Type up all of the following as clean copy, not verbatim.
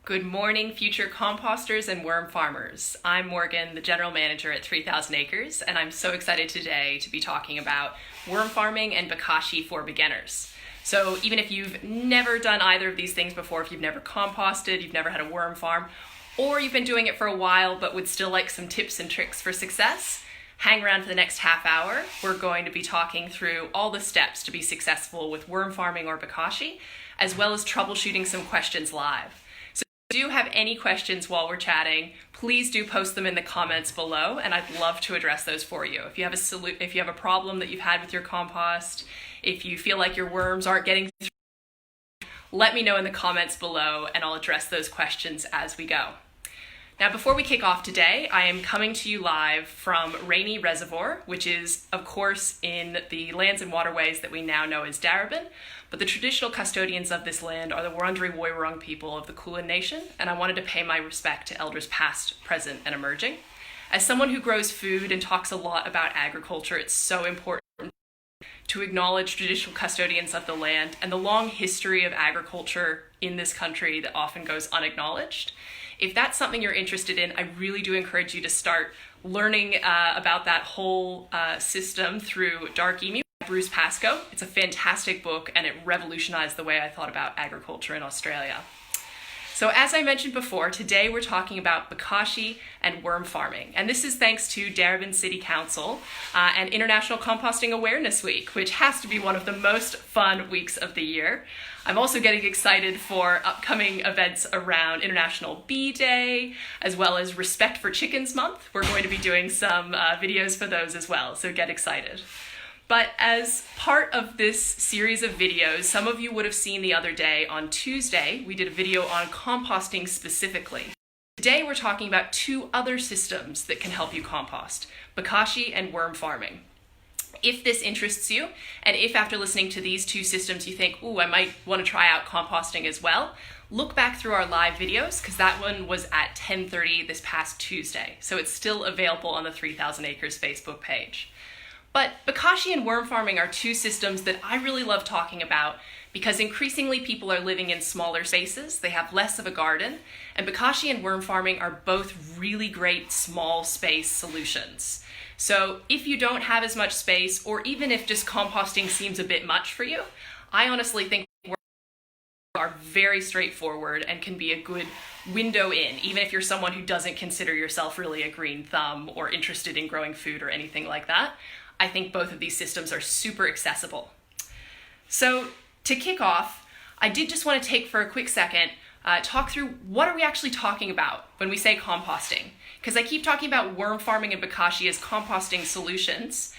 Good morning, future composters and worm farmers. I'm Morgan, the general manager at 3,000 Acres, and I'm so excited today to be talking about worm farming and Bakashi for beginners. So even if you've never done either of these things before, if you've never composted, you've never had a worm farm, or you've been doing it for a while but would still like some tips and tricks for success, hang around for the next half hour. We're going to be talking through all the steps to be successful with worm farming or Bakashi, as well as troubleshooting some questions live. If you do have any questions while we're chatting, please do post them in the comments below, and I'd love to address those for you. If you have a problem that you've had with your compost, if you feel like your worms aren't getting through, let me know in the comments below, and I'll address those questions as we go. Now, before we kick off today, I am coming to you live from Rainy Reservoir, which is, of course, in the lands and waterways that we now know as Darebin, but the traditional custodians of this land are the Wurundjeri Woiwurrung people of the Kulin Nation, and I wanted to pay my respect to elders past, present, and emerging. As someone who grows food and talks a lot about agriculture, it's so important to acknowledge traditional custodians of the land and the long history of agriculture in this country that often goes unacknowledged. If that's something you're interested in, I really do encourage you to start learning about that whole system through Dark Emu by Bruce Pascoe. It's a fantastic book, and it revolutionized the way I thought about agriculture in Australia. So as I mentioned before, today we're talking about Bokashi and worm farming. And this is thanks to Darebin City Council and International Composting Awareness Week, which has to be one of the most fun weeks of the year. I'm also getting excited for upcoming events around International Bee Day, as well as Respect for Chickens Month. We're going to be doing some videos for those as well, so get excited. But as part of this series of videos, some of you would have seen the other day on Tuesday, we did a video on composting specifically. Today we're talking about two other systems that can help you compost, Bakashi and worm farming. If this interests you, and if after listening to these two systems you think, ooh, I might want to try out composting as well, look back through our live videos, because that one was at 10:30 this past Tuesday. So it's still available on the 3,000 Acres Facebook page. But Bakashi and worm farming are two systems that I really love talking about because increasingly people are living in smaller spaces, they have less of a garden, and Bakashi and worm farming are both really great small space solutions. So if you don't have as much space, or even if just composting seems a bit much for you, I honestly think worm farming are very straightforward and can be a good window in, even if you're someone who doesn't consider yourself really a green thumb or interested in growing food or anything like that. I think both of these systems are super accessible. So to kick off, I did just want to take for a quick second, talk through what are we actually talking about when we say composting? Because I keep talking about worm farming and Bakashi as composting solutions.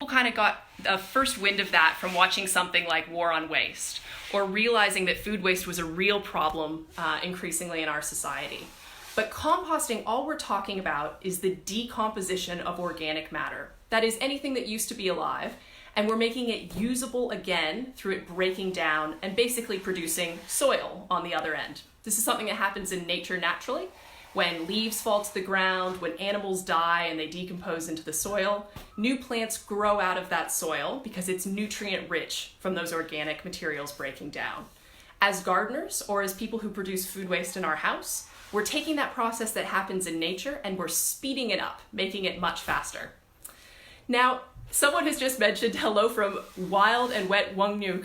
People kind of got a first wind of that from watching something like War on Waste, or realizing that food waste was a real problem increasingly in our society. But composting, all we're talking about is the decomposition of organic matter. That is anything that used to be alive, and we're making it usable again through it breaking down and basically producing soil on the other end. This is something that happens in nature naturally. When leaves fall to the ground, when animals die and they decompose into the soil, new plants grow out of that soil because it's nutrient rich from those organic materials breaking down. As gardeners, or as people who produce food waste in our house, we're taking that process that happens in nature and we're speeding it up, making it much faster. Now, someone has just mentioned hello from wild and wet Wungnyu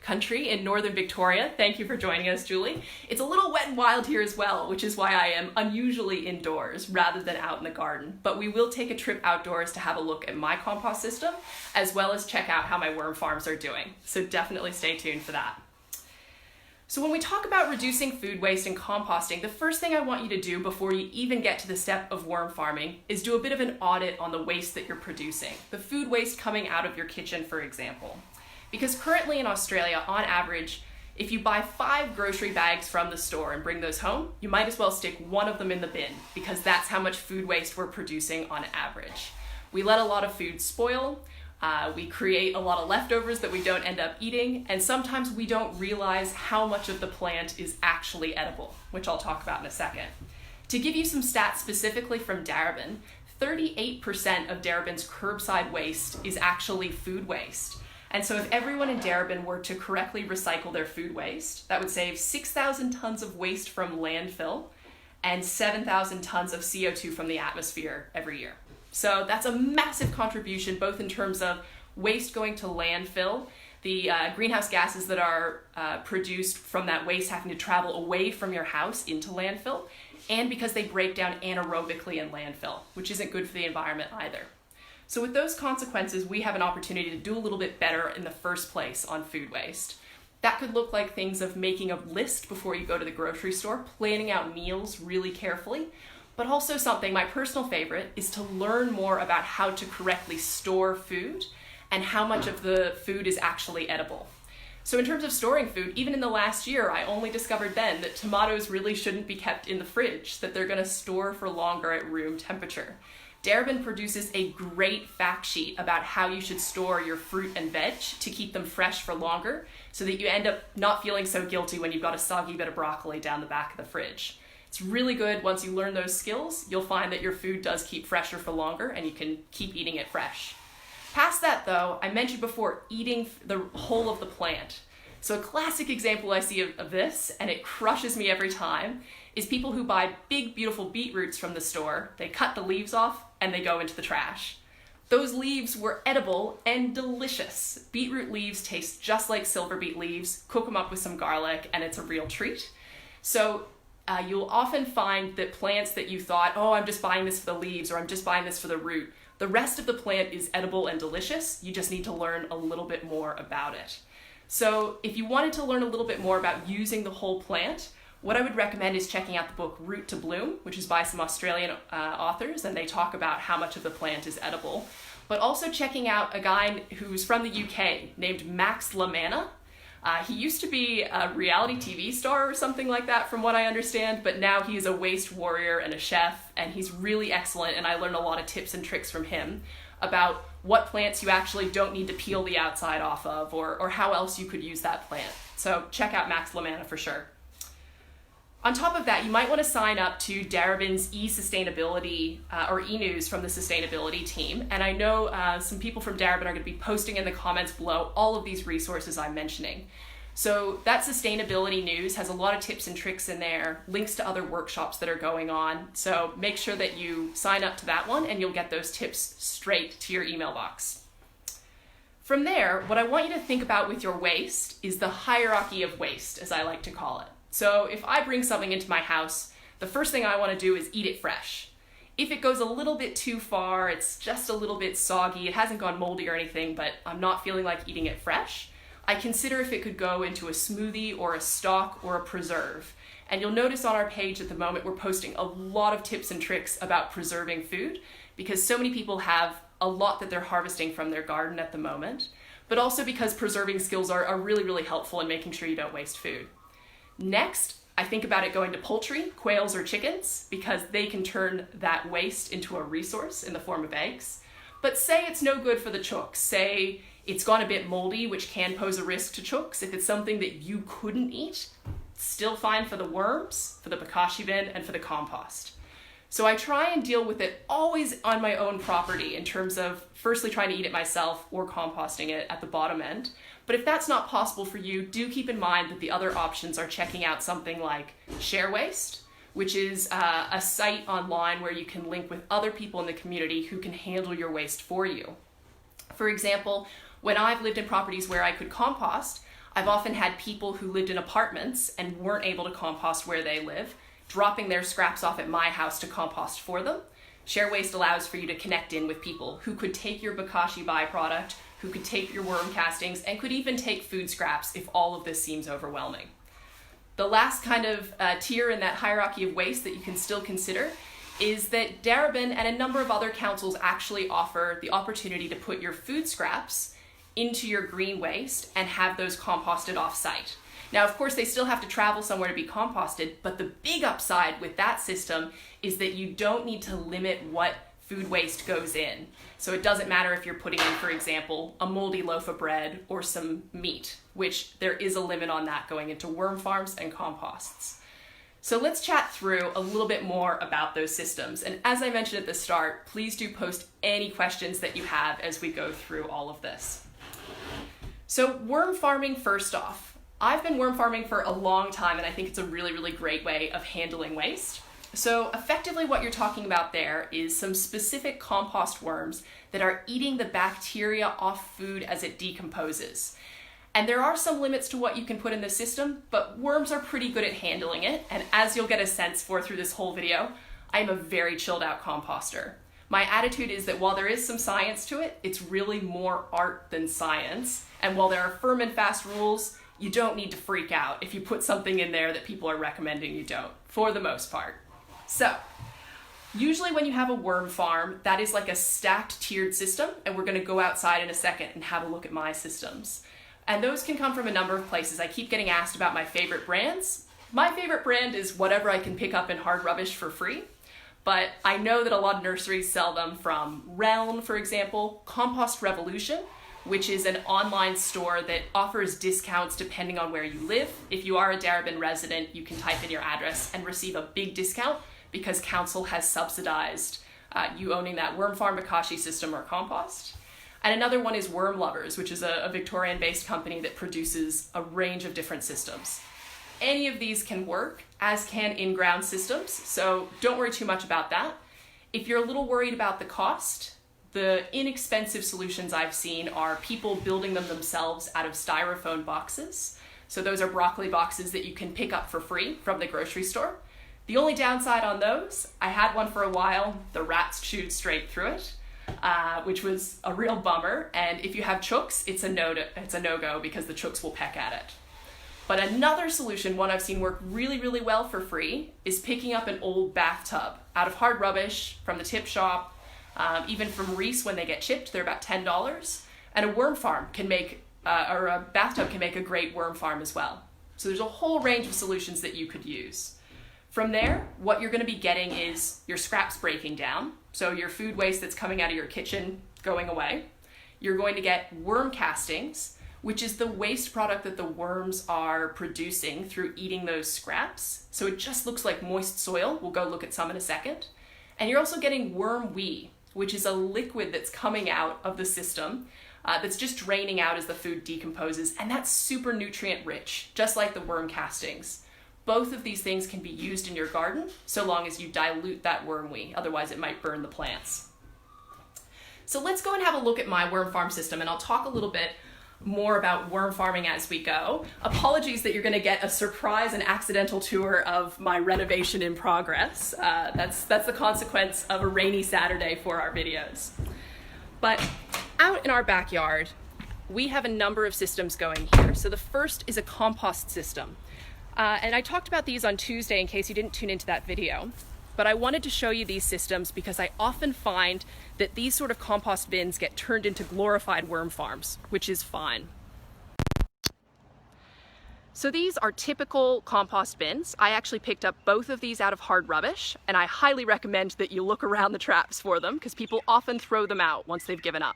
country in northern Victoria. Thank you for joining us, Julie. It's a little wet and wild here as well, which is why I am unusually indoors rather than out in the garden. But we will take a trip outdoors to have a look at my compost system, as well as check out how my worm farms are doing. So definitely stay tuned for that. So when we talk about reducing food waste and composting, the first thing I want you to do before you even get to the step of worm farming is do a bit of an audit on the waste that you're producing, the food waste coming out of your kitchen, for example. Because currently in Australia, on average, if you buy 5 grocery bags from the store and bring those home, you might as well stick one of them in the bin, because that's how much food waste we're producing on average. We let a lot of food spoil. We create a lot of leftovers that we don't end up eating, and sometimes we don't realize how much of the plant is actually edible, which I'll talk about in a second. To give you some stats specifically from Darebin, 38% of Darebin's curbside waste is actually food waste. And so if everyone in Darebin were to correctly recycle their food waste, that would save 6,000 tons of waste from landfill and 7,000 tons of CO2 from the atmosphere every year. So that's a massive contribution, both in terms of waste going to landfill, the greenhouse gases that are produced from that waste having to travel away from your house into landfill, and because they break down anaerobically in landfill, which isn't good for the environment either. So with those consequences, we have an opportunity to do a little bit better in the first place on food waste. That could look like things of making a list before you go to the grocery store, planning out meals really carefully, but also something, my personal favorite, is to learn more about how to correctly store food and how much of the food is actually edible. So in terms of storing food, even in the last year, I only discovered then that tomatoes really shouldn't be kept in the fridge, that they're going to store for longer at room temperature. Derbyn produces a great fact sheet about how you should store your fruit and veg to keep them fresh for longer so that you end up not feeling so guilty when you've got a soggy bit of broccoli down the back of the fridge. It's really good. Once you learn those skills, you'll find that your food does keep fresher for longer and you can keep eating it fresh. Past that though, I mentioned before eating the whole of the plant. So a classic example I see of this, and it crushes me every time, is people who buy big, beautiful beetroots from the store, they cut the leaves off, and they go into the trash. Those leaves were edible and delicious. Beetroot leaves taste just like silver beet leaves. Cook them up with some garlic, and it's a real treat. So you'll often find that plants that you thought, oh, I'm just buying this for the leaves, or I'm just buying this for the root, the rest of the plant is edible and delicious. You just need to learn a little bit more about it. So if you wanted to learn a little bit more about using the whole plant, what I would recommend is checking out the book Root to Bloom, which is by some Australian authors, and they talk about how much of the plant is edible. But also checking out a guy who's from the UK named Max Lamanna. He used to be a reality TV star or something like that from what I understand, but now he is a waste warrior and a chef, and he's really excellent, and I learned a lot of tips and tricks from him about what plants you actually don't need to peel the outside off of, or how else you could use that plant. So check out Max Lamanna for sure. On top of that, you might want to sign up to Darebin's e-sustainability or e-news from the sustainability team. And I know some people from Darebin are going to be posting in the comments below all of these resources I'm mentioning. So that sustainability news has a lot of tips and tricks in there, links to other workshops that are going on. So make sure that you sign up to that one and you'll get those tips straight to your email box. From there, what I want you to think about with your waste is the hierarchy of waste, as I like to call it. So if I bring something into my house, the first thing I want to do is eat it fresh. If it goes a little bit too far, it's just a little bit soggy, it hasn't gone moldy or anything, but I'm not feeling like eating it fresh, I consider if it could go into a smoothie or a stock or a preserve. And you'll notice on our page at the moment we're posting a lot of tips and tricks about preserving food because so many people have a lot that they're harvesting from their garden at the moment, but also because preserving skills are really, really helpful in making sure you don't waste food. Next, I think about it going to poultry, quails or chickens, because they can turn that waste into a resource in the form of eggs. But say it's no good for the chooks. Say it's gone a bit moldy, which can pose a risk to chooks. If it's something that you couldn't eat, still fine for the worms, for the Bakashi bin, and for the compost. So I try and deal with it always on my own property in terms of firstly trying to eat it myself or composting it at the bottom end. But if that's not possible for you, do keep in mind that the other options are checking out something like Share Waste, which is a site online where you can link with other people in the community who can handle your waste for you. For example, when I've lived in properties where I could compost, I've often had people who lived in apartments and weren't able to compost where they live, dropping their scraps off at my house to compost for them. Share Waste allows for you to connect in with people who could take your Bokashi byproduct, who could take your worm castings, and could even take food scraps if all of this seems overwhelming. The last kind of tier in that hierarchy of waste that you can still consider is that Darebin and a number of other councils actually offer the opportunity to put your food scraps into your green waste and have those composted off-site. Now, of course, they still have to travel somewhere to be composted, but the big upside with that system is that you don't need to limit what food waste goes in. So it doesn't matter if you're putting in, for example, a moldy loaf of bread or some meat, which there is a limit on that going into worm farms and composts. So let's chat through a little bit more about those systems. And as I mentioned at the start, please do post any questions that you have as we go through all of this. So worm farming, first off, I've been worm farming for a long time, and I think it's a really, really great way of handling waste. So effectively what you're talking about there is some specific compost worms that are eating the bacteria off food as it decomposes. And there are some limits to what you can put in the system, but worms are pretty good at handling it. And as you'll get a sense for through this whole video, I'm a very chilled out composter. My attitude is that while there is some science to it, it's really more art than science. And while there are firm and fast rules, you don't need to freak out if you put something in there that people are recommending you don't, for the most part. So, usually when you have a worm farm, that is like a stacked tiered system, and we're gonna go outside in a second and have a look at my systems. And those can come from a number of places. I keep getting asked about my favorite brands. My favorite brand is whatever I can pick up in hard rubbish for free, but I know that a lot of nurseries sell them from Realm, for example, Compost Revolution, which is an online store that offers discounts depending on where you live. If you are a Darebin resident, you can type in your address and receive a big discount because council has subsidized you owning that worm farm, Bakashi system, or compost. And another one is Worm Lovers, which is a Victorian-based company that produces a range of different systems. Any of these can work, as can in-ground systems, so don't worry too much about that. If you're a little worried about the cost, the inexpensive solutions I've seen are people building them themselves out of styrofoam boxes. So those are broccoli boxes that you can pick up for free from the grocery store. The only downside on those, I had one for a while, the rats chewed straight through it, which was a real bummer. And if you have chooks, it's a no-go because the chooks will peck at it. But another solution, one I've seen work really, really well for free, is picking up an old bathtub out of hard rubbish from the tip shop, even from Reese when they get chipped, they're about $10. And a worm farm can make, or a bathtub can make a great worm farm as well. So there's a whole range of solutions that you could use. From there, what you're going to be getting is your scraps breaking down, so your food waste that's coming out of your kitchen going away. You're going to get worm castings, which is the waste product that the worms are producing through eating those scraps. So it just looks like moist soil. We'll go look at some in a second. And you're also getting worm wee, which is a liquid that's coming out of the system that's just draining out as the food decomposes, and that's super nutrient rich, just like the worm castings. Both of these things can be used in your garden so long as you dilute that worm wee, otherwise it might burn the plants. So let's go and have a look at my worm farm system, and I'll talk a little bit more about worm farming as we go. Apologies that you're going to get a surprise and accidental tour of my renovation in progress. That's the consequence of a rainy Saturday for our videos. But out in our backyard, we have a number of systems going here. So the first is a compost system. And I talked about these on Tuesday in case you didn't tune into that video. But I wanted to show you these systems because I often find that these sort of compost bins get turned into glorified worm farms, which is fine. So these are typical compost bins. I actually picked up both of these out of hard rubbish, and I highly recommend that you look around the traps for them because people often throw them out once they've given up.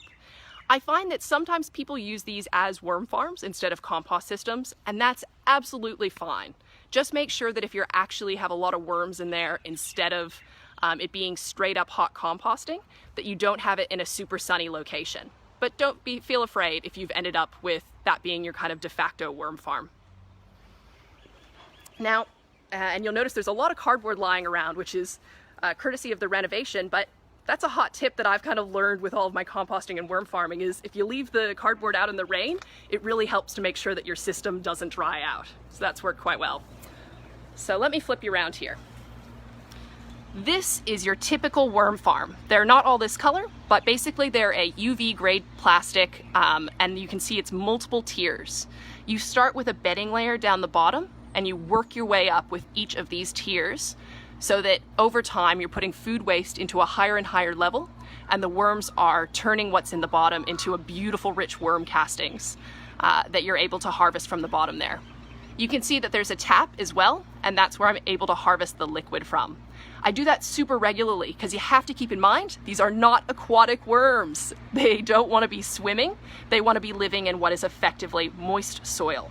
I find that sometimes people use these as worm farms instead of compost systems, and that's absolutely fine. Just make sure that if you actually have a lot of worms in there, instead of it being straight up hot composting, that you don't have it in a super sunny location. But don't feel afraid if you've ended up with that being your kind of de facto worm farm. Now, and you'll notice there's a lot of cardboard lying around, which is courtesy of the renovation, but that's a hot tip that I've kind of learned with all of my composting and worm farming is if you leave the cardboard out in the rain, it really helps to make sure that your system doesn't dry out. So that's worked quite well. So let me flip you around here. This is your typical worm farm. They're not all this color, but basically they're a UV grade plastic, and you can see it's multiple tiers. You start with a bedding layer down the bottom, and you work your way up with each of these tiers, so that over time you're putting food waste into a higher and higher level, and the worms are turning what's in the bottom into a beautiful rich worm castings that you're able to harvest from the bottom there. You can see that there's a tap as well, and that's where I'm able to harvest the liquid from. I do that super regularly because you have to keep in mind, these are not aquatic worms. They don't want to be swimming. They want to be living in what is effectively moist soil.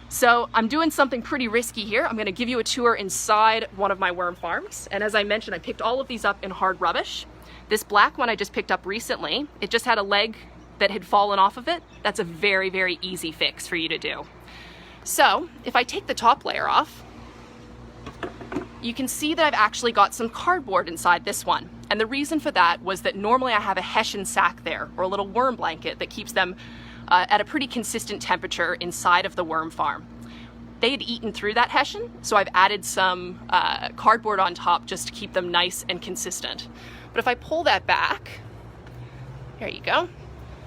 So I'm doing something pretty risky here. I'm going to give you a tour inside one of my worm farms. And as I mentioned, I picked all of these up in hard rubbish. This black one I just picked up recently. It just had a leg that had fallen off of it, that's a very, very easy fix for you to do. So if I take the top layer off, you can see that I've actually got some cardboard inside this one. And the reason for that was that normally I have a hessian sack there, or a little worm blanket that keeps them at a pretty consistent temperature inside of the worm farm. They had eaten through that hessian, so I've added some cardboard on top just to keep them nice and consistent. But if I pull that back, there you go.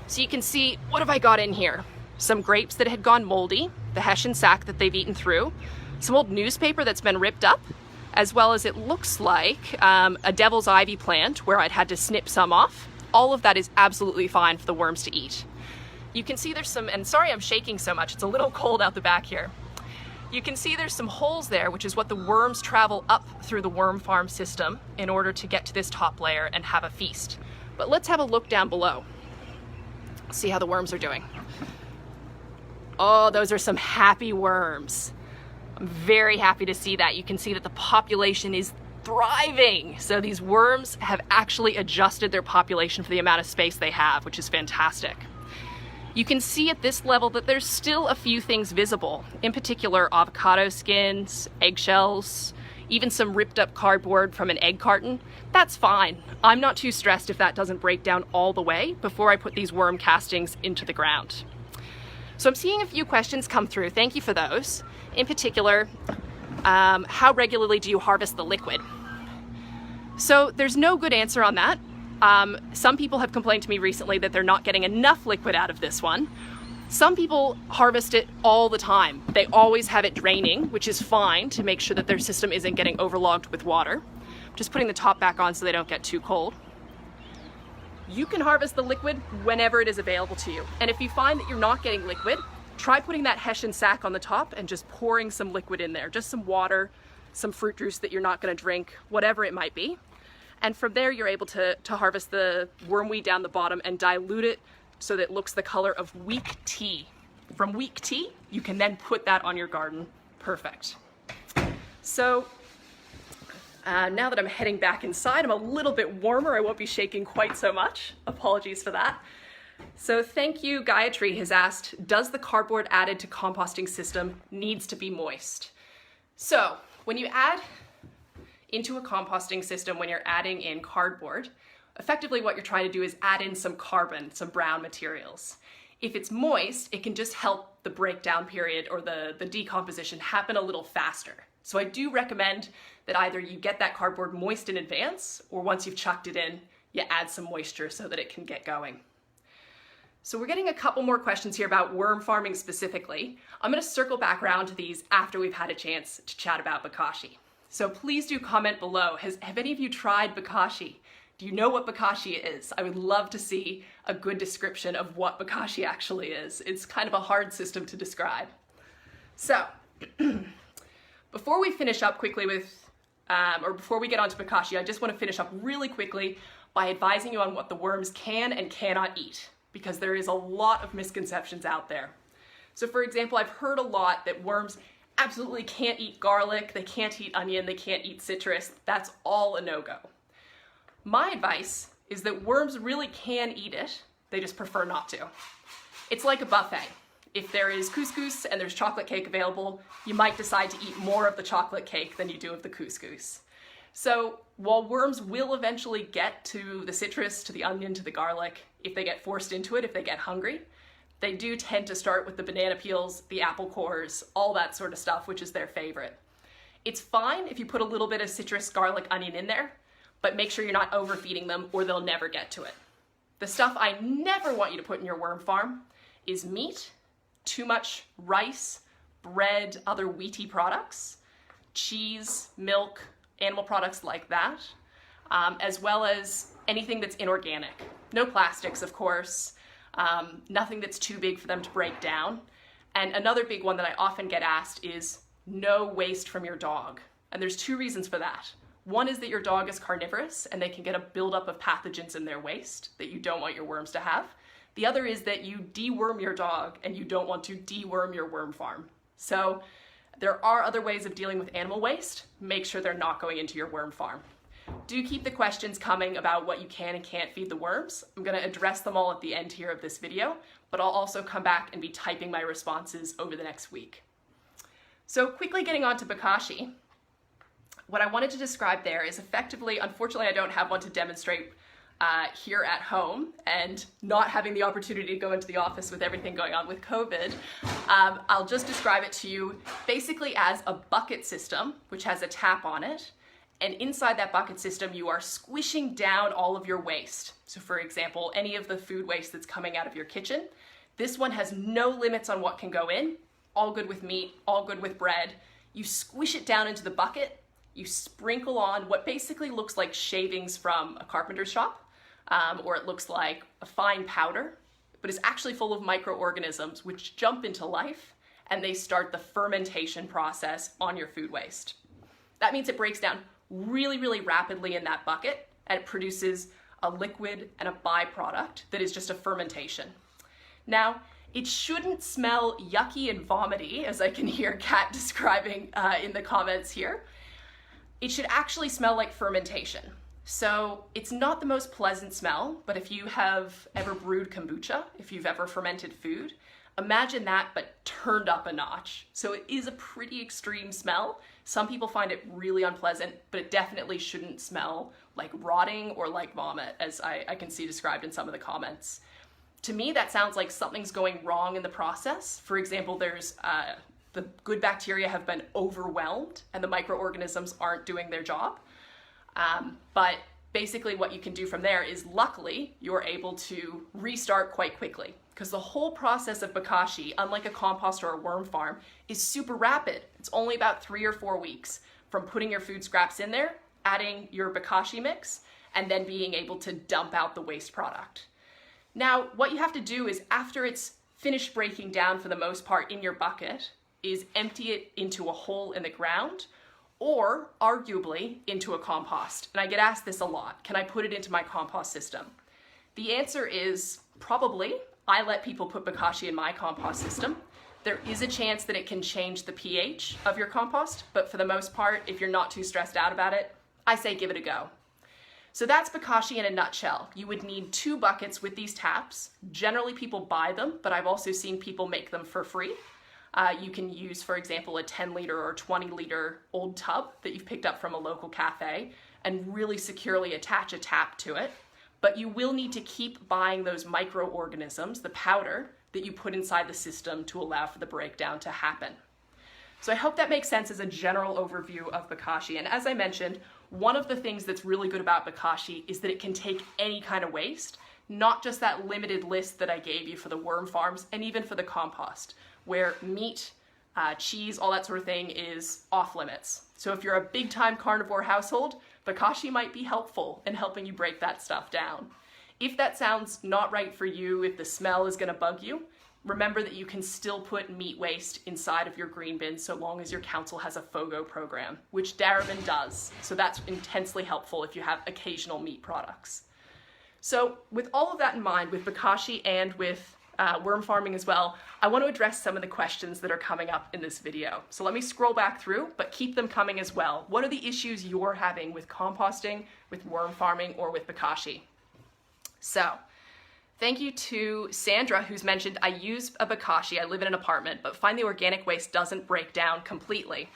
So you can see, what have I got in here? Some grapes that had gone moldy, the hessian sack that they've eaten through, some old newspaper that's been ripped up, as well as it looks like a devil's ivy plant where I'd had to snip some off. All of that is absolutely fine for the worms to eat. You can see there's some, and sorry I'm shaking so much, it's a little cold out the back here. You can see there's some holes there, which is what the worms travel up through the worm farm system in order to get to this top layer and have a feast. But let's have a look down below. See how the worms are doing. Oh, those are some happy worms. I'm very happy to see that. You can see that the population is thriving. So these worms have actually adjusted their population for the amount of space they have, which is fantastic. You can see at this level that there's still a few things visible, in particular avocado skins, eggshells, even some ripped up cardboard from an egg carton. That's fine. I'm not too stressed if that doesn't break down all the way before I put these worm castings into the ground. So I'm seeing a few questions come through. Thank you for those. In particular, how regularly do you harvest the liquid? So there's no good answer on that. Some people have complained to me recently that they're not getting enough liquid out of this one. Some people harvest it all the time. They always have it draining, which is fine to make sure that their system isn't getting overlogged with water. Just putting the top back on so they don't get too cold. You can harvest the liquid whenever it is available to you. And if you find that you're not getting liquid, try putting that hessian sack on the top and just pouring some liquid in there. Just some water, some fruit juice that you're not going to drink, whatever it might be. And from there, you're able to harvest the wormweed down the bottom and dilute it so that it looks the color of weak tea. From weak tea, you can then put that on your garden. Perfect. So now that I'm heading back inside, I'm a little bit warmer. I won't be shaking quite so much. Apologies for that. So thank you, Gayatri has asked, does the cardboard added to composting system needs to be moist? So when you add into a composting system, when you're adding in cardboard, effectively what you're trying to do is add in some carbon, some brown materials. If it's moist, it can just help the breakdown period or the decomposition happen a little faster. So I do recommend that either you get that cardboard moist in advance, or once you've chucked it in, you add some moisture so that it can get going. So we're getting a couple more questions here about worm farming specifically. I'm going to circle back around to these after we've had a chance to chat about Bakashi. So please do comment below. Have any of you tried Bakashi? Do you know what Bakashi is? I would love to see a good description of what Bakashi actually is. It's kind of a hard system to describe. So before we finish up quickly with, or before we get onto Bakashi, I just want to finish up really quickly by advising you on what the worms can and cannot eat, because there is a lot of misconceptions out there. So for example, I've heard a lot that worms absolutely can't eat garlic, they can't eat onion, they can't eat citrus. That's all a no-go. My advice is that worms really can eat it, they just prefer not to. It's like a buffet. If there is couscous and there's chocolate cake available, you might decide to eat more of the chocolate cake than you do of the couscous. So while worms will eventually get to the citrus, to the onion, to the garlic, if they get forced into it, if they get hungry, they do tend to start with the banana peels, the apple cores, all that sort of stuff, which is their favorite. It's fine if you put a little bit of citrus, garlic, onion in there, but make sure you're not overfeeding them or they'll never get to it. The stuff I never want you to put in your worm farm is meat, too much rice, bread, other wheaty products, cheese, milk, animal products like that, as well as anything that's inorganic. No plastics, of course. Nothing that's too big for them to break down. And another big one that I often get asked is no waste from your dog. And there's two reasons for that. One is that your dog is carnivorous and they can get a buildup of pathogens in their waste that you don't want your worms to have. The other is that you deworm your dog and you don't want to deworm your worm farm. So there are other ways of dealing with animal waste. Make sure they're not going into your worm farm. do keep the questions coming about what you can and can't feed the worms. I'm going to address them all at the end here of this video, but I'll also come back and be typing my responses over the next week. So quickly getting on to Bakashi, what I wanted to describe there is effectively, unfortunately I don't have one to demonstrate here at home, and not having the opportunity to go into the office with everything going on with COVID, I'll just describe it to you basically as a bucket system, which has a tap on it. And inside that bucket system, you are squishing down all of your waste. So for example, any of the food waste that's coming out of your kitchen, this one has no limits on what can go in, all good with meat, all good with bread. You squish it down into the bucket, you sprinkle on what basically looks like shavings from a carpenter's shop, or it looks like a fine powder, but it's actually full of microorganisms which jump into life and they start the fermentation process on your food waste. That means it breaks down really, really rapidly in that bucket, and it produces a liquid and a byproduct that is just a fermentation. Now, it shouldn't smell yucky and vomity, as I can hear Kat describing in the comments here. It should actually smell like fermentation. So it's not the most pleasant smell, but if you have ever brewed kombucha, if you've ever fermented food, imagine that, but turned up a notch. So it is a pretty extreme smell. Some people find it really unpleasant, but it definitely shouldn't smell like rotting or like vomit, as I can see described in some of the comments. To me, that sounds like something's going wrong in the process. For example, there's the good bacteria have been overwhelmed and the microorganisms aren't doing their job. But basically what you can do from there is, luckily, you're able to restart quite quickly, because the whole process of Bakashi, unlike a compost or a worm farm, is super rapid. It's only about 3 or 4 weeks from putting your food scraps in there, adding your Bakashi mix, and then being able to dump out the waste product. Now, what you have to do is, after it's finished breaking down for the most part in your bucket, is empty it into a hole in the ground, or arguably into a compost. And I get asked this a lot. Can I put it into my compost system? The answer is probably. I let people put Bokashi in my compost system. There is a chance that it can change the pH of your compost, but for the most part, if you're not too stressed out about it, I say give it a go. So that's Bokashi in a nutshell. You would need 2 buckets with these taps. Generally people buy them, but I've also seen people make them for free. You can use, for example, a 10-liter or 20-liter old tub that you've picked up from a local cafe and really securely attach a tap to it. But you will need to keep buying those microorganisms, the powder, that you put inside the system to allow for the breakdown to happen. So I hope that makes sense as a general overview of Bakashi. And as I mentioned, one of the things that's really good about Bakashi is that it can take any kind of waste, not just that limited list that I gave you for the worm farms and even for the compost, where meat, cheese, all that sort of thing is off limits. So if you're a big time carnivore household, Bakashi might be helpful in helping you break that stuff down. If that sounds not right for you, if the smell is gonna bug you, remember that you can still put meat waste inside of your green bin so long as your council has a FOGO program, which Darebin does. So that's intensely helpful if you have occasional meat products. So with all of that in mind, with Bakashi and with worm farming as well, I want to address some of the questions that are coming up in this video. So let me scroll back through, but keep them coming as well. What are the issues you're having with composting, with worm farming, or with Bakashi? So, thank you to Sandra, who's mentioned, I use a Bakashi, I live in an apartment, but find the organic waste doesn't break down completely.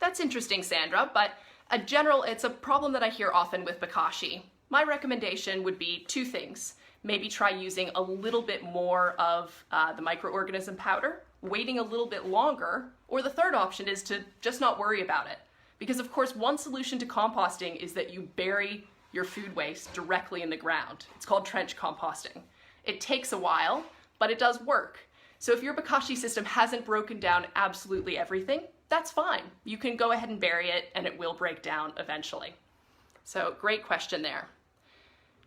That's interesting, Sandra, but it's a problem that I hear often with Bakashi. My recommendation would be 2 things. Maybe try using a little bit more of the microorganism powder, waiting a little bit longer, or the third option is to just not worry about it. Because of course, one solution to composting is that you bury your food waste directly in the ground. It's called trench composting. It takes a while, but it does work. So if your Bakashi system hasn't broken down absolutely everything, that's fine. You can go ahead and bury it and it will break down eventually. So great question there.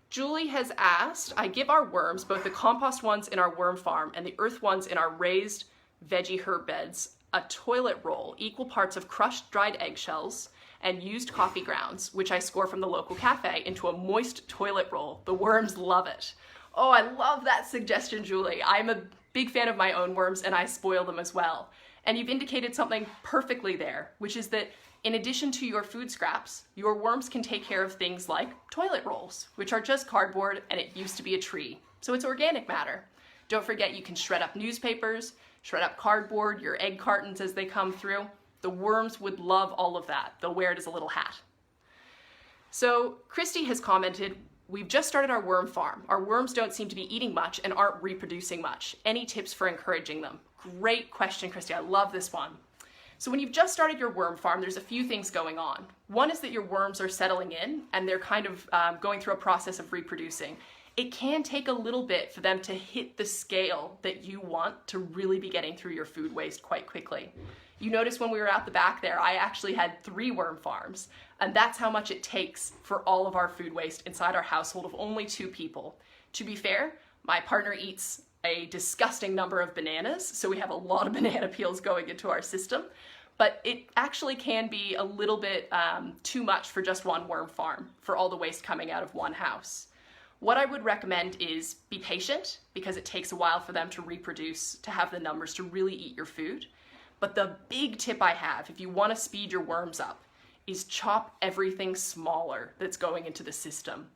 Julie has asked, I give our worms, both the compost ones in our worm farm and the earth ones in our raised veggie herb beds, a toilet roll, equal parts of crushed dried eggshells and used coffee grounds, which I score from the local cafe, into a moist toilet roll. The worms love it. Oh, I love that suggestion, Julie. I'm a big fan of my own worms and I spoil them as well. And you've indicated something perfectly there, which is that in addition to your food scraps, your worms can take care of things like toilet rolls, which are just cardboard and it used to be a tree. So it's organic matter. Don't forget you can shred up newspapers, shred up cardboard, your egg cartons as they come through. The worms would love all of that. They'll wear it as a little hat. So Christy has commented, we've just started our worm farm. Our worms don't seem to be eating much and aren't reproducing much. Any tips for encouraging them? Great question, Christy. I love this one. So when you've just started your worm farm, there's a few things going on. One is that your worms are settling in and they're kind of going through a process of reproducing. It can take a little bit for them to hit the scale that you want to really be getting through your food waste quite quickly. You notice when we were out the back there, I actually had 3 worm farms, and that's how much it takes for all of our food waste inside our household of only 2 people. To be fair, my partner eats a disgusting number of bananas, so we have a lot of banana peels going into our system, but it actually can be a little bit too much for just one worm farm, for all the waste coming out of one house. What I would recommend is be patient, because it takes a while for them to reproduce, to have the numbers to really eat your food. But the big tip I have, if you want to speed your worms up, is chop everything smaller that's going into the system.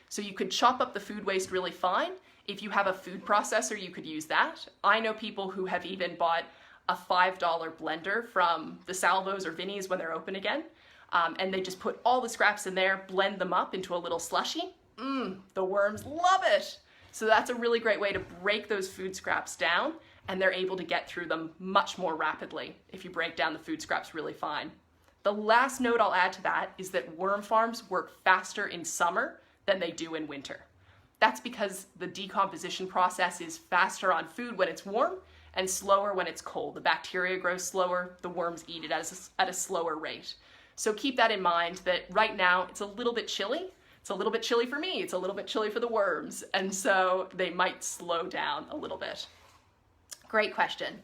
So you could chop up the food waste really fine. If you have a food processor, you could use that. I know people who have even bought a $5 blender from the Salvos or Vinnie's when they're open again, and they just put all the scraps in there, blend them up into a little slushy. The worms love it. So that's a really great way to break those food scraps down, and they're able to get through them much more rapidly if you break down the food scraps really fine. The last note I'll add to that is that worm farms work faster in summer than they do in winter. That's because the decomposition process is faster on food when it's warm and slower when it's cold. The bacteria grow slower, the worms eat it at a slower rate. So keep that in mind, that right now it's a little bit chilly. It's a little bit chilly for me, it's a little bit chilly for the worms, and so they might slow down a little bit. Great question.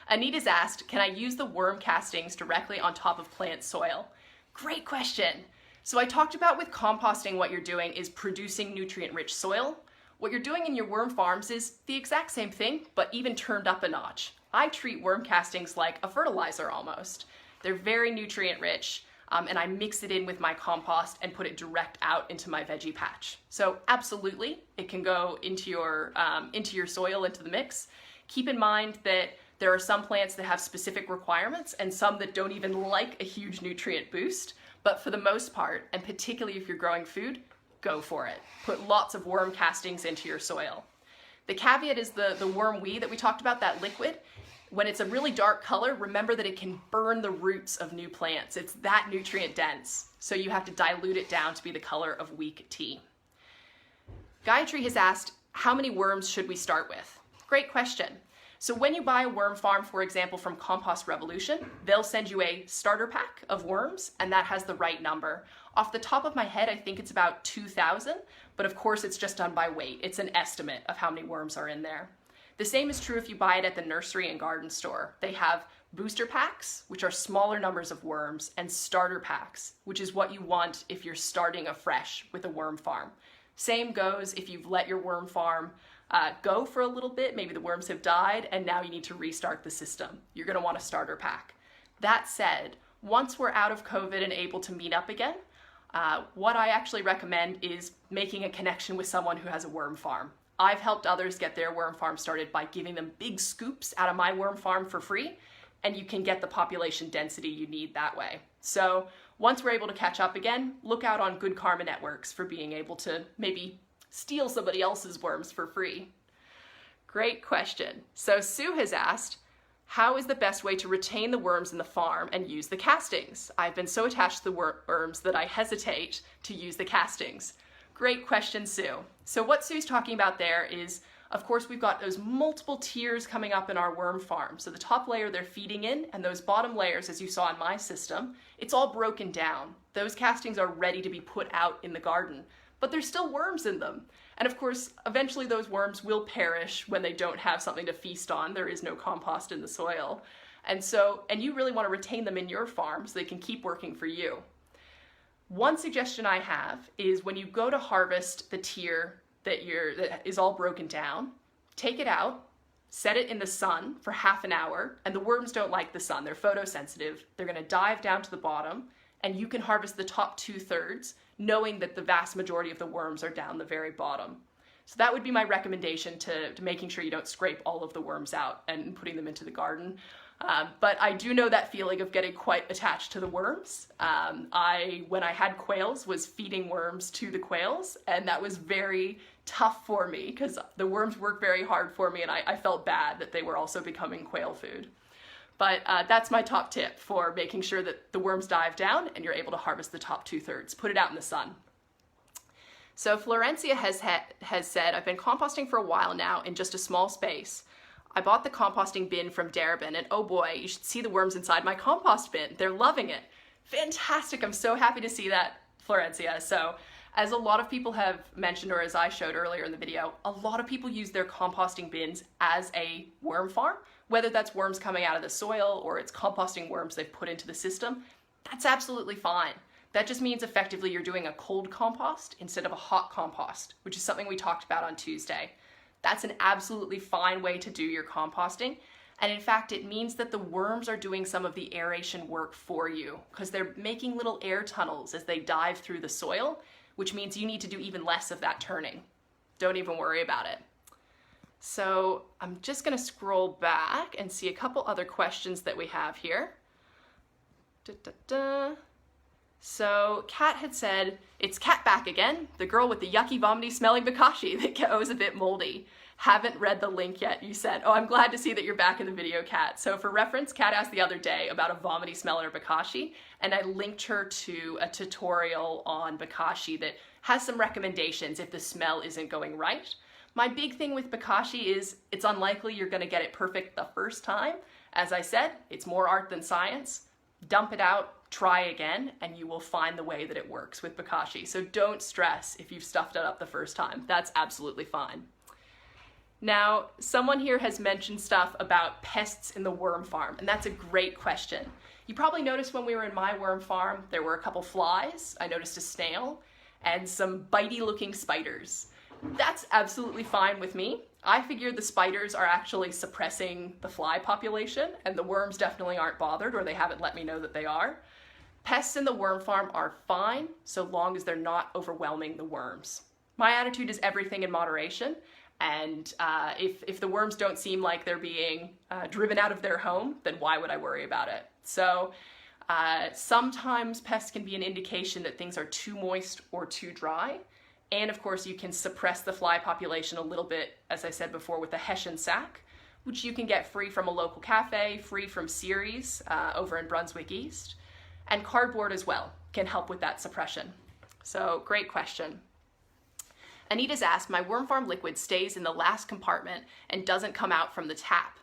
Anita's asked, can I use the worm castings directly on top of plant soil? Great question. So I talked about with composting, what you're doing is producing nutrient-rich soil. What you're doing in your worm farms is the exact same thing, but even turned up a notch. I treat worm castings like a fertilizer almost. They're very nutrient-rich. And I mix it in with my compost and put it direct out into my veggie patch. So absolutely, it can go into your soil, into the mix. Keep in mind that there are some plants that have specific requirements and some that don't even like a huge nutrient boost. But for the most part, and particularly if you're growing food, go for it. Put lots of worm castings into your soil. The caveat is the worm wee that we talked about, that liquid. When it's a really dark color, remember that it can burn the roots of new plants. It's that nutrient dense, so you have to dilute it down to be the color of weak tea. Gayatri has asked, how many worms should we start with? Great question. So when you buy a worm farm, for example, from Compost Revolution, they'll send you a starter pack of worms, and that has the right number. Off the top of my head, I think it's about 2,000, but of course it's just done by weight. It's an estimate of how many worms are in there. The same is true if you buy it at the nursery and garden store. They have booster packs, which are smaller numbers of worms, and starter packs, which is what you want if you're starting afresh with a worm farm. Same goes if you've let your worm farm go for a little bit, maybe the worms have died, and now you need to restart the system. You're going to want a starter pack. That said, once we're out of COVID and able to meet up again, what I actually recommend is making a connection with someone who has a worm farm. I've helped others get their worm farm started by giving them big scoops out of my worm farm for free, and you can get the population density you need that way. So once we're able to catch up again, look out on Good Karma Networks for being able to maybe steal somebody else's worms for free. Great question. So Sue has asked, how is the best way to retain the worms in the farm and use the castings? I've been so attached to the worms that I hesitate to use the castings. Great question, Sue. So what Sue's talking about there is, of course, we've got those multiple tiers coming up in our worm farm. So the top layer they're feeding in, and those bottom layers, as you saw in my system, it's all broken down. Those castings are ready to be put out in the garden, but there's still worms in them. And of course, eventually those worms will perish when they don't have something to feast on. There is no compost in the soil. And you really want to retain them in your farm so they can keep working for you. One suggestion I have is when you go to harvest the tier that is all broken down, take it out set it in the sun for half an hour, and the worms don't like the sun. They're photosensitive. They're going to dive down to the bottom, and you can harvest the top 2/3, knowing that the vast majority of the worms are down the very bottom. So that would be my recommendation to making sure you don't scrape all of the worms out and putting them into the garden. But I do know that feeling of getting quite attached to the worms. When I had quails, was feeding worms to the quails, and that was very tough for me because the worms worked very hard for me, and I felt bad that they were also becoming quail food. But that's my top tip for making sure that the worms dive down and you're able to harvest the top 2/3. Put it out in the sun. So Florencia has said, I've been composting for a while now in just a small space. I bought the composting bin from Darebin, and oh boy, you should see the worms inside my compost bin. They're loving it. Fantastic. I'm so happy to see that, Florencia. So as a lot of people have mentioned, or as I showed earlier in the video, a lot of people use their composting bins as a worm farm, whether that's worms coming out of the soil or it's composting worms they've put into the system. That's absolutely fine. That just means effectively you're doing a cold compost instead of a hot compost, which is something we talked about on Tuesday. That's an absolutely fine way to do your composting. And in fact, it means that the worms are doing some of the aeration work for you because they're making little air tunnels as they dive through the soil, which means you need to do even less of that turning. Don't even worry about it. So I'm just going to scroll back and see a couple other questions that we have here. So Kat had said, it's Kat back again, the girl with the yucky, vomity smelling Bokashi that goes a bit moldy. Haven't read the link yet, you said. Oh, I'm glad to see that you're back in the video, Kat. So for reference, Kat asked the other day about a vomity smelling Bokashi, and I linked her to a tutorial on Bakashi that has some recommendations if the smell isn't going right. My big thing with Bakashi is it's unlikely you're gonna get it perfect the first time. As I said, it's more art than science. Dump it out, try again, and you will find the way that it works with Bakashi. So don't stress if you've stuffed it up the first time. That's absolutely fine. Now, someone here has mentioned stuff about pests in the worm farm, and that's a great question. You probably noticed when we were in my worm farm, there were a couple flies, I noticed a snail, and some bitey looking spiders. That's absolutely fine with me. I figured the spiders are actually suppressing the fly population, and the worms definitely aren't bothered, or they haven't let me know that they are. Pests in the worm farm are fine, so long as they're not overwhelming the worms. My attitude is everything in moderation, and if the worms don't seem like they're being driven out of their home, then why would I worry about it? So sometimes pests can be an indication that things are too moist or too dry. And of course you can suppress the fly population a little bit, as I said before, with a Hessian sack, which you can get free from a local cafe, free from Ceres over in Brunswick East. And cardboard as well can help with that suppression. So great question. Anita's asked, my worm farm liquid stays in the last compartment and doesn't come out from the tap.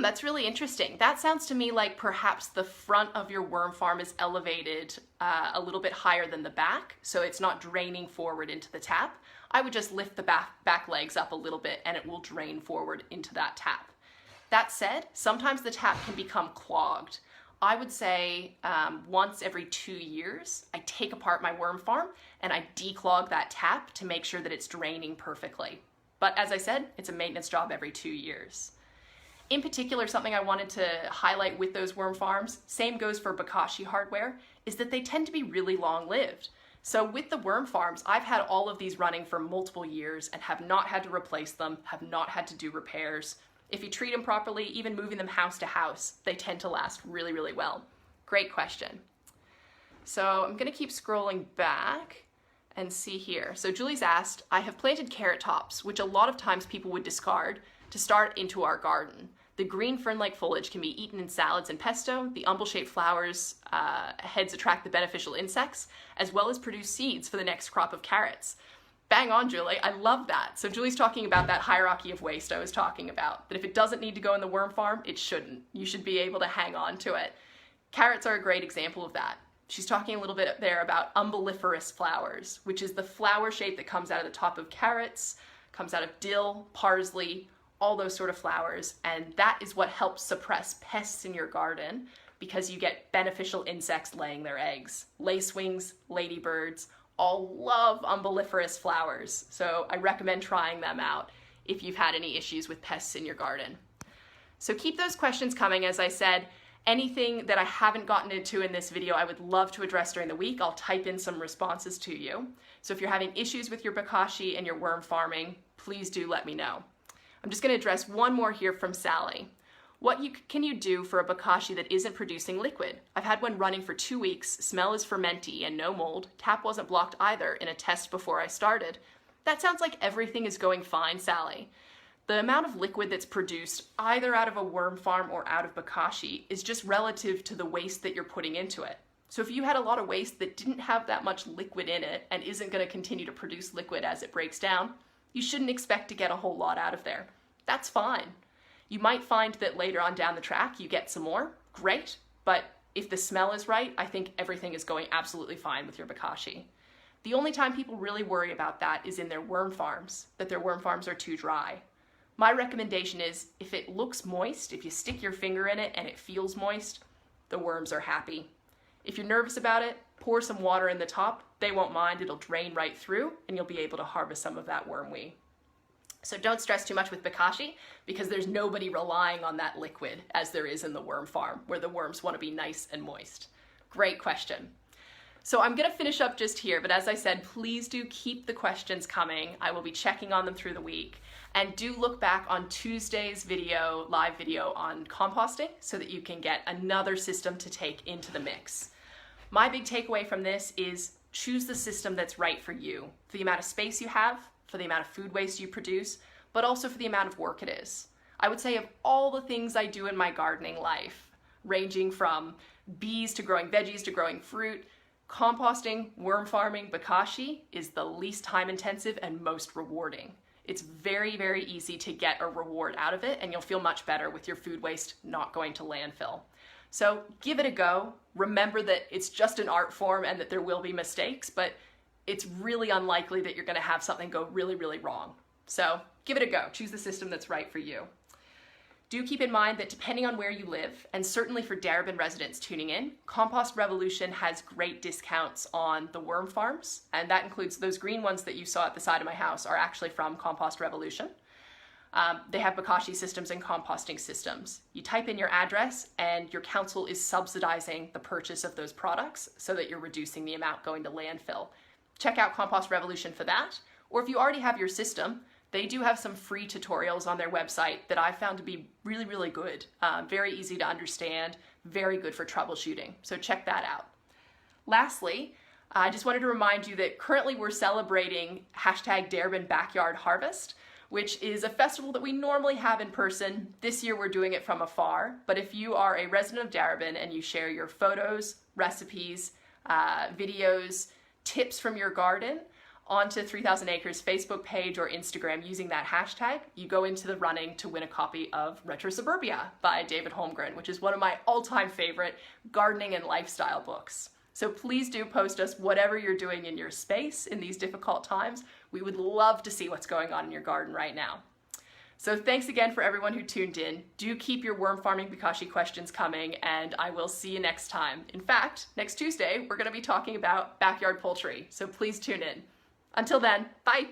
That's really interesting. That sounds to me like perhaps the front of your worm farm is elevated a little bit higher than the back, so it's not draining forward into the tap. I would just lift the back legs up a little bit and it will drain forward into that tap. That said, sometimes the tap can become clogged. I would say once every 2 years, I take apart my worm farm and I declog that tap to make sure that it's draining perfectly. But as I said, it's a maintenance job every 2 years. In particular, something I wanted to highlight with those worm farms, same goes for Bakashi hardware, is that they tend to be really long-lived. So with the worm farms, I've had all of these running for multiple years and have not had to replace them, have not had to do repairs. If you treat them properly, even moving them house to house, they tend to last really, really well. Great question. So I'm gonna keep scrolling back and see here. So Julie's asked, I have planted carrot tops, which a lot of times people would discard, to start into our garden. The green fern-like foliage can be eaten in salads and pesto. The umbel-shaped flowers heads attract the beneficial insects, as well as produce seeds for the next crop of carrots. Bang on, Julie. I love that. So Julie's talking about that hierarchy of waste I was talking about, that if it doesn't need to go in the worm farm, it shouldn't. You should be able to hang on to it. Carrots are a great example of that. She's talking a little bit there about umbelliferous flowers, which is the flower shape that comes out of the top of carrots, comes out of dill, parsley, all those sort of flowers, and that is what helps suppress pests in your garden because you get beneficial insects laying their eggs. Lacewings, ladybirds, all love umbelliferous flowers, so I recommend trying them out. if you've had any issues with pests in your garden. So keep those questions coming. As I said, anything that I haven't gotten into in this video, I would love to address during the week. I'll type in some responses to you. So if you're having issues with your Bakashi and your worm farming, please do let me know. I'm just going to address one more here from Sally. What can you do for a Bakashi that isn't producing liquid? I've had one running for 2 weeks, smell is fermenty and no mold, tap wasn't blocked either in a test before I started. That sounds like everything is going fine, Sally. The amount of liquid that's produced either out of a worm farm or out of Bakashi is just relative to the waste that you're putting into it. So if you had a lot of waste that didn't have that much liquid in it and isn't going to continue to produce liquid as it breaks down, you shouldn't expect to get a whole lot out of there. That's fine. You might find that later on down the track you get some more, great, but if the smell is right, I think everything is going absolutely fine with your Bakashi. The only time people really worry about that is in their worm farms, that their worm farms are too dry. My recommendation is if it looks moist, if you stick your finger in it and it feels moist, the worms are happy. If you're nervous about it, pour some water in the top. They won't mind, it'll drain right through and you'll be able to harvest some of that worm wee. So don't stress too much with Bakashi because there's nobody relying on that liquid as there is in the worm farm where the worms want to be nice and moist. Great question. So I'm going to finish up just here, but as I said, please do keep the questions coming. I will be checking on them through the week. And do look back on Tuesday's video, live video on composting so that you can get another system to take into the mix. My big takeaway from this is choose the system that's right for you, for the amount of space you have, for the amount of food waste you produce, but also for the amount of work it is. I would say of all the things I do in my gardening life, ranging from bees to growing veggies to growing fruit, composting, worm farming, Bakashi is the least time intensive and most rewarding. It's very, very easy to get a reward out of it and you'll feel much better with your food waste not going to landfill. So give it a go. Remember that it's just an art form and that there will be mistakes, but it's really unlikely that you're going to have something go really, really wrong. So give it a go. Choose the system that's right for you. Do keep in mind that depending on where you live, and certainly for Darebin residents tuning in, Compost Revolution has great discounts on the worm farms, and that includes those green ones that you saw at the side of my house are actually from Compost Revolution. They have Bakashi systems and composting systems. You type in your address and your council is subsidizing the purchase of those products so that you're reducing the amount going to landfill. Check out Compost Revolution for that, or if you already have your system, they do have some free tutorials on their website that I found to be really, really good. Very easy to understand, very good for troubleshooting. So check that out. Lastly, I just wanted to remind you that currently we're celebrating #Darebin Backyard Harvest, which is a festival that we normally have in person. This year we're doing it from afar, but if you are a resident of Darebin and you share your photos, recipes, videos, tips from your garden, onto 3000 Acres Facebook page or Instagram using that hashtag, you go into the running to win a copy of Retro Suburbia by David Holmgren, which is one of my all-time favorite gardening and lifestyle books. So please do post us whatever you're doing in your space in these difficult times. We would love to see what's going on in your garden right now. So thanks again for everyone who tuned in. Do keep your worm farming Bakashi questions coming, and I will see you next time. In fact, next Tuesday, we're going to be talking about backyard poultry, so please tune in. Until then, bye!